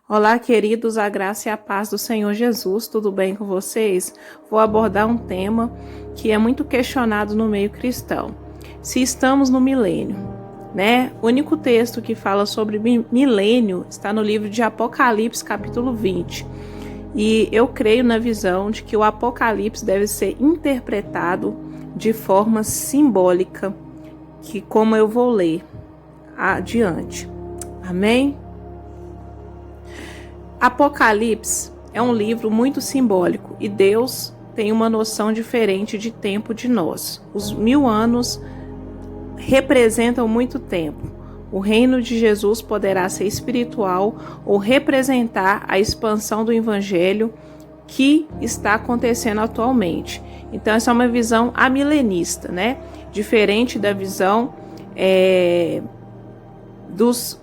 Olá, queridos, a graça e a paz do Senhor Jesus, tudo bem com vocês? Vou abordar um tema que é muito questionado no meio cristão. Se estamos no milênio, né? O único texto que fala sobre milênio está no livro de Apocalipse, capítulo 20. E eu creio na visão de que o Apocalipse deve ser interpretado de forma simbólica, que como eu vou ler adiante. Amém? Apocalipse é um livro muito simbólico e Deus tem uma noção diferente de tempo de nós. Os 1000 anos representam muito tempo. O reino de Jesus poderá ser espiritual ou representar a expansão do evangelho que está acontecendo atualmente. Então, essa é uma visão amilenista, né? Diferente da visão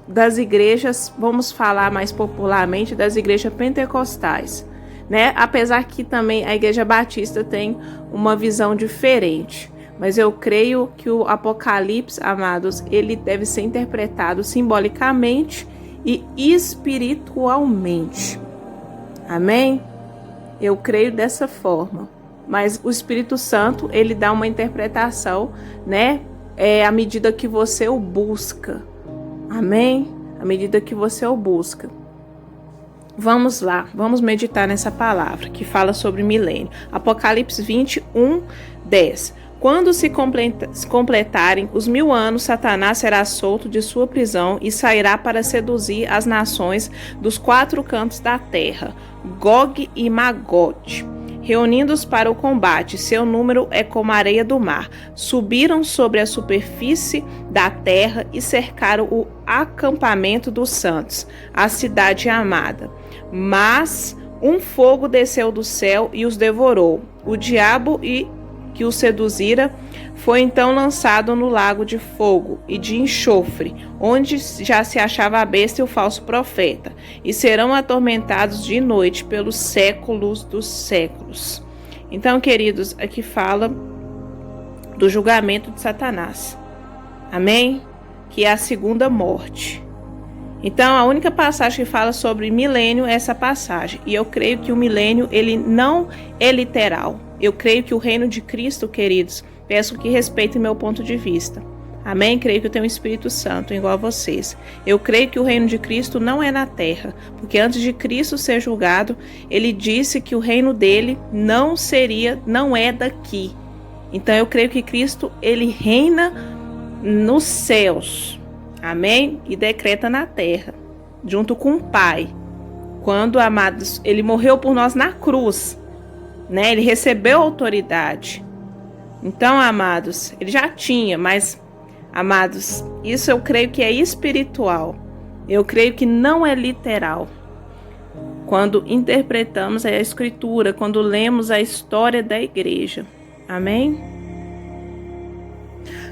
das igrejas, vamos falar mais popularmente, das igrejas pentecostais, né? Apesar que também a igreja batista tem uma visão diferente. Mas eu creio que o Apocalipse, amados, ele deve ser interpretado simbolicamente e espiritualmente. Amém? Eu creio dessa forma. Mas o Espírito Santo, ele dá uma interpretação, né? À medida que você o busca. Amém? À medida que você o busca. Vamos lá, vamos meditar nessa palavra que fala sobre milênio. Apocalipse 21, 10. Quando se completarem os 1000 anos, Satanás será solto de sua prisão e sairá para seduzir as nações dos 4 cantos da terra, Gog e Magote, reunindo-os para o combate. Seu número é como a areia do mar. Subiram sobre a superfície da terra e cercaram o acampamento dos santos, a cidade amada. Mas um fogo desceu do céu e os devorou. O diabo que os seduzira foi então lançado no lago de fogo e de enxofre, onde já se achava a besta e o falso profeta, e serão atormentados de noite pelos séculos dos séculos. Então, queridos, aqui fala do julgamento de Satanás. Amém? Que é a segunda morte. Então, a única passagem que fala sobre milênio é essa passagem. E eu creio que o milênio, ele não é literal. Eu creio que o reino de Cristo, queridos, peço que respeitem meu ponto de vista. Amém? Creio que eu tenho o Espírito Santo, igual a vocês. Eu creio que o reino de Cristo não é na terra, porque antes de Cristo ser julgado, ele disse que o reino dele não é daqui. Então, eu creio que Cristo, ele reina nos céus. Amém? E decreta na terra, junto com o Pai. Quando, amados, ele morreu por nós na cruz, né? Ele recebeu autoridade. Então, amados, ele já tinha, mas, amados, isso eu creio que é espiritual. Eu creio que não é literal. Quando interpretamos a Escritura, quando lemos a história da igreja. Amém?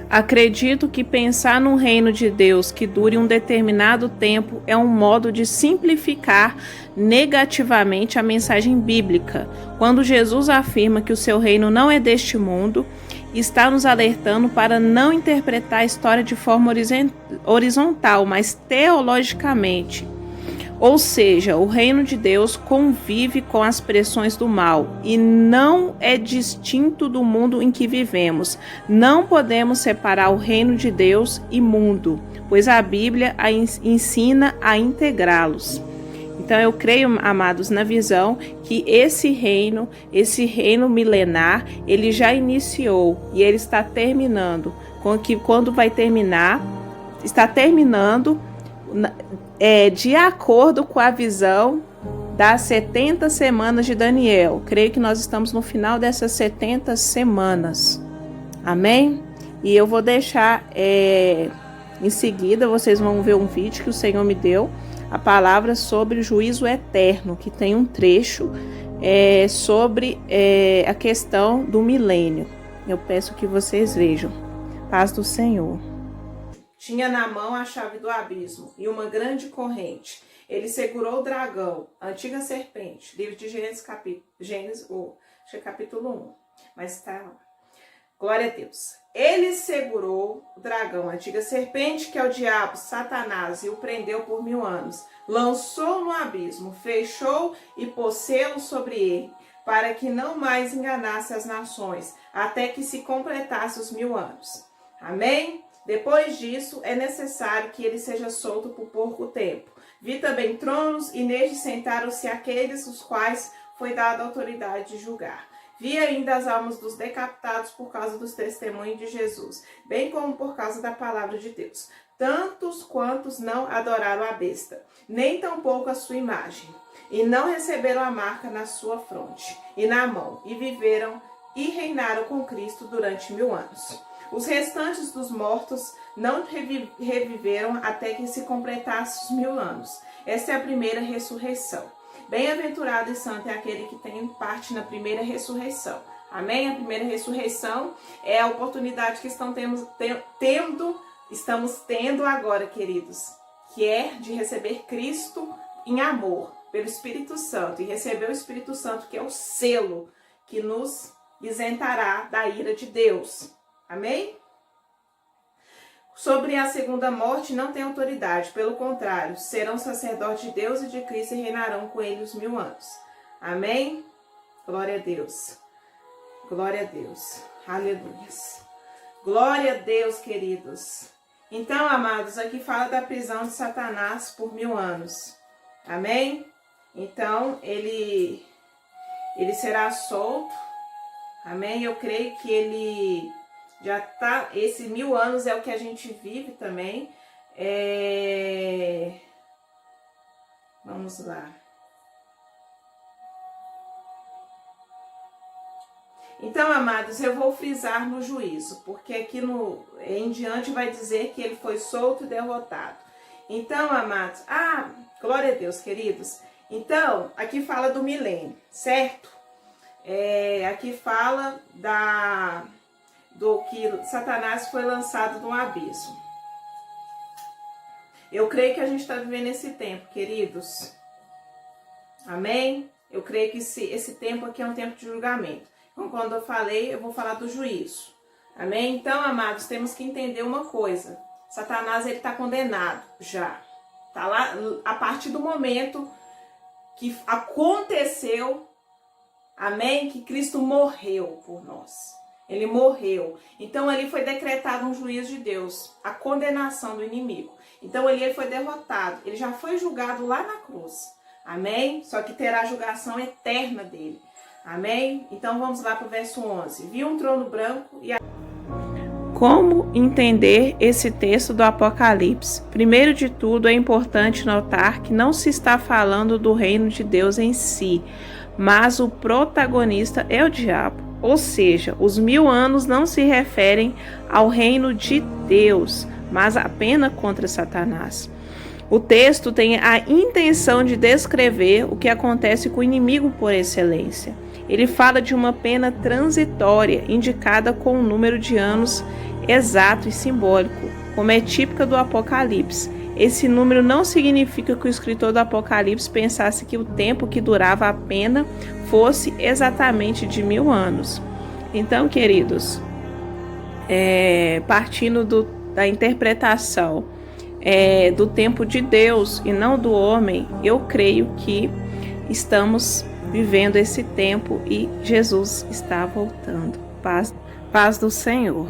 Acredito que pensar num reino de Deus que dure um determinado tempo é um modo de simplificar negativamente a mensagem bíblica. Quando Jesus afirma que o seu reino não é deste mundo, está nos alertando para não interpretar a história de forma horizontal, mas teologicamente. Ou seja, o reino de Deus convive com as pressões do mal e não é distinto do mundo em que vivemos. Não podemos separar o reino de Deus e mundo, pois a Bíblia ensina a integrá-los. Então eu creio, amados, na visão que esse reino milenar, ele já iniciou e ele está terminando. Quando vai terminar, está terminando de acordo com a visão das 70 semanas de Daniel. Creio que nós estamos no final dessas 70 semanas. Amém? E eu vou deixar em seguida, vocês vão ver um vídeo que o Senhor me deu, a palavra sobre o juízo eterno, que tem um trecho sobre a questão do milênio. Eu peço que vocês vejam. Paz do Senhor. Tinha na mão a chave do abismo e uma grande corrente. Ele segurou o dragão, a antiga serpente. Livro de Gênesis, capítulo 1. Mas tá. Glória a Deus. Ele segurou o dragão, a antiga serpente, que é o diabo, Satanás, e o prendeu por 1000 anos. Lançou no abismo, fechou e pôs selo sobre ele, para que não mais enganasse as nações, até que se completasse os 1000 anos. Amém? Depois disso, é necessário que ele seja solto por pouco tempo. Vi também tronos, e neles sentaram-se aqueles os quais foi dada a autoridade de julgar. Vi ainda as almas dos decapitados por causa dos testemunhos de Jesus, bem como por causa da palavra de Deus. Tantos quantos não adoraram a besta, nem tampouco a sua imagem, e não receberam a marca na sua fronte e na mão, e viveram e reinaram com Cristo durante 1000 anos. Os restantes dos mortos não reviveram até que se completasse os 1000 anos. Essa é a primeira ressurreição. Bem-aventurado e santo é aquele que tem parte na primeira ressurreição. Amém? A primeira ressurreição é a oportunidade que estamos tendo agora, queridos, que é de receber Cristo em amor, pelo Espírito Santo, e receber o Espírito Santo, que é o selo que nos isentará da ira de Deus. Amém? Sobre a segunda morte não tem autoridade, pelo contrário, serão sacerdotes de Deus e de Cristo e reinarão com ele os 1000 anos. Amém? Glória a Deus. Glória a Deus. Aleluia. Glória a Deus, queridos. Então, amados, aqui fala da prisão de Satanás por 1000 anos. Amém? Então, ele será solto. Amém? Eu creio que ele já tá, esse 1000 anos é o que a gente vive também. Vamos lá. Então, amados, eu vou frisar no juízo, porque aqui em diante vai dizer que ele foi solto e derrotado. Então, amados, glória a Deus, queridos. Então, aqui fala do milênio, certo? Aqui fala do que Satanás foi lançado no abismo. Eu creio que a gente está vivendo esse tempo, queridos. Amém? Eu creio que esse tempo aqui é um tempo de julgamento. Então, quando eu falei, eu vou falar do juízo. Amém? Então, amados, temos que entender uma coisa. Satanás, ele está condenado já. Está lá, a partir do momento que aconteceu, amém? Que Cristo morreu por nós. Ele morreu. Então, ali foi decretado um juízo de Deus, a condenação do inimigo. Então, ele foi derrotado. Ele já foi julgado lá na cruz. Amém? Só que terá a julgação eterna dele. Amém? Então, vamos lá para o verso 11. Vi um trono branco e... Como entender esse texto do Apocalipse? Primeiro de tudo, é importante notar que não se está falando do reino de Deus em si, mas o protagonista é o diabo. Ou seja, os 1000 anos não se referem ao reino de Deus, mas apenas contra Satanás. O texto tem a intenção de descrever o que acontece com o inimigo por excelência. Ele fala de uma pena transitória, indicada com um número de anos exato e simbólico, como é típica do Apocalipse. Esse número não significa que o escritor do Apocalipse pensasse que o tempo que durava a pena fosse exatamente de 1000 anos. Então, queridos, partindo da interpretação do tempo de Deus e não do homem, eu creio que estamos vivendo esse tempo e Jesus está voltando. Paz do Senhor.